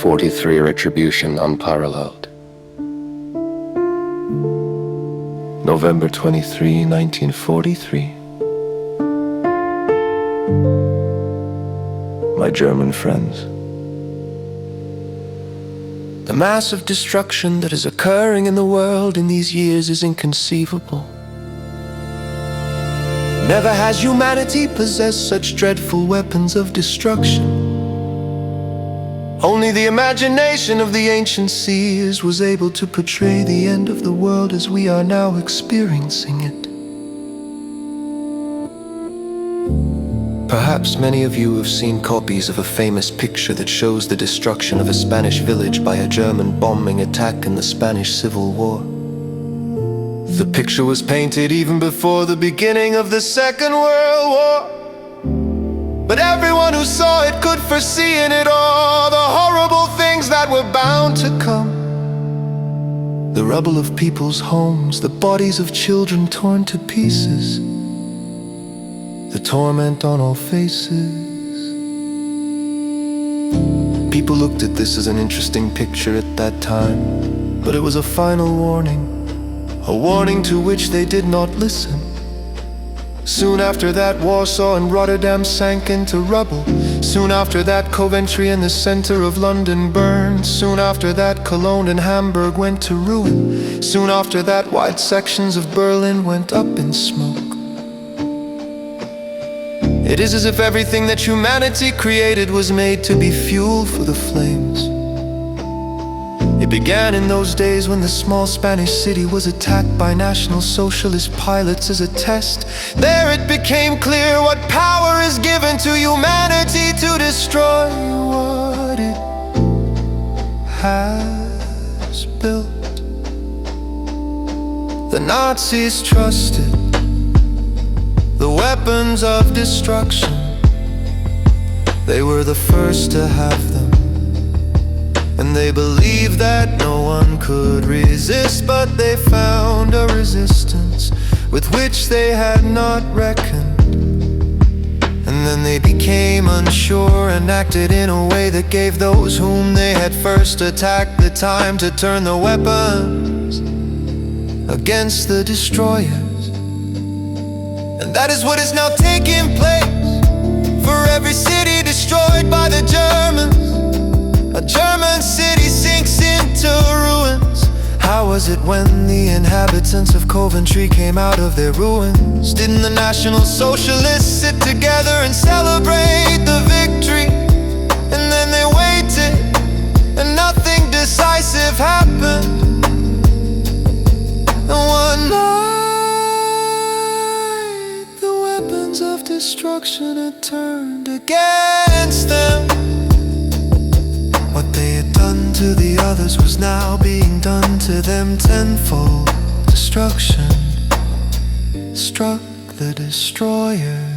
1943 Retribution, Unparalleled. November 23, 1943. My German friends. The massive destruction that is occurring in the world in these years is inconceivable. Never has humanity possessed such dreadful weapons of destruction. Only the imagination of the ancient seers was able to portray the end of the world as we are now experiencing it. Perhaps many of you have seen copies of a famous picture that shows the destruction of a Spanish village by a German bombing attack in the Spanish Civil War. The picture was painted even before the beginning of the Second World War. But everyone who saw it could foresee in it all the horrible things that were bound to come. The rubble of people's homes, the bodies of children torn to pieces, the torment on all faces. People looked at this as an interesting picture at that time, but it was a final warning, a warning to which they did not listen. Soon after that, Warsaw and Rotterdam sank into rubble. Soon after that, Coventry in the center of London burned. Soon after that, Cologne and Hamburg went to ruin. Soon after that, wide sections of Berlin went up in smoke. It is as if everything that humanity created was made to be fuel for the flames. It began in those days when the small Spanish city was attacked by National Socialist pilots as a test. There it became clear what power is given to humanity to destroy what it has built. The Nazis trusted the weapons of destruction. They were the first to have them, and they believed that no one could resist. But they found a resistance with which they had not reckoned. And then they became unsure and acted in a way that gave those whom they had first attacked the time to turn the weapons against the destroyers. And that is what is now taking place for every city destroyed by the Germans. A German city sinks into ruins. How was it when the inhabitants of Coventry came out of their ruins? Didn't the National Socialists sit together and celebrate the victory? And then they waited, and nothing decisive happened. And one night, the weapons of destruction had turned against them. What they had done to the others was now being done to them tenfold. Destruction struck the destroyer.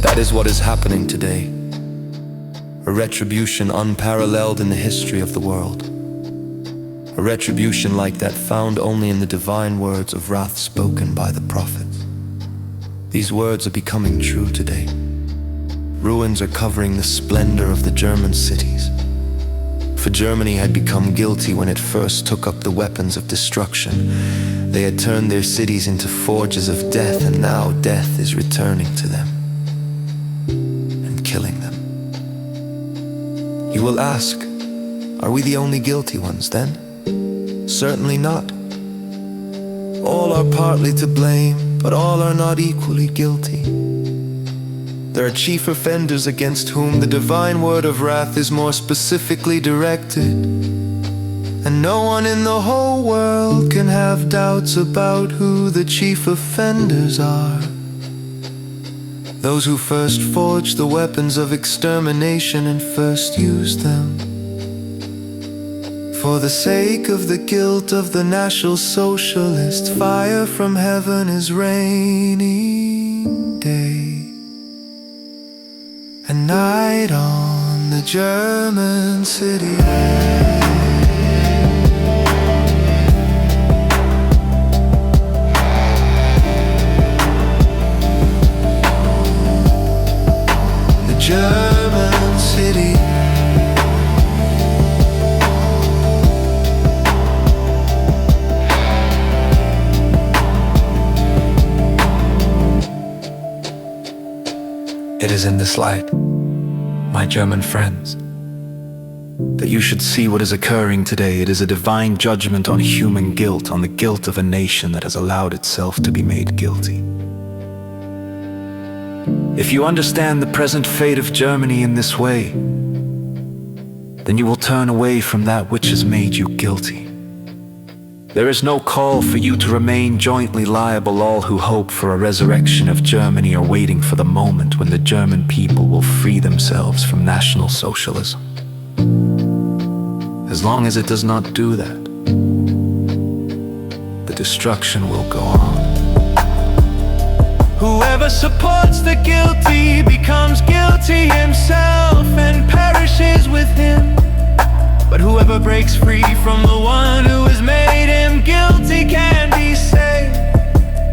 That is what is happening today. A retribution unparalleled in the history of the world. A retribution like that found only in the divine words of wrath spoken by the prophets. These words are becoming true today. Ruins are covering the splendor of the German cities. For Germany had become guilty when it first took up the weapons of destruction. They had turned their cities into forges of death, and now death is returning to them and killing them. You will ask, are we the only guilty ones then? Certainly not. All are partly to blame, but all are not equally guilty. There are chief offenders against whom the divine word of wrath is more specifically directed. And no one in the whole world can have doubts about who the chief offenders are. Those who first forged the weapons of extermination and first used them. For the sake of the guilt of the National Socialists, fire from heaven is raining day and night on the German city. is in this light, my German friends, that you should see what is occurring today. It is a divine judgment on human guilt, on the guilt of a nation that has allowed itself to be made guilty. If you understand the present fate of Germany in this way, then you will turn away from that which has made you guilty. There is no call for you to remain jointly liable. All who hope for a resurrection of Germany are waiting for the moment when the German people will free themselves from National Socialism. As long as it does not do that, the destruction will go on. Whoever supports the guilty becomes guilty himself and perishes with him. But whoever breaks free from the one who has made him guilty can be saved,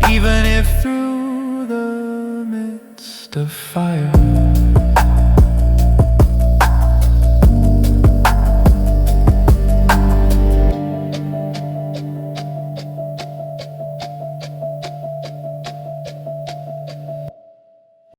even if through the midst of fire.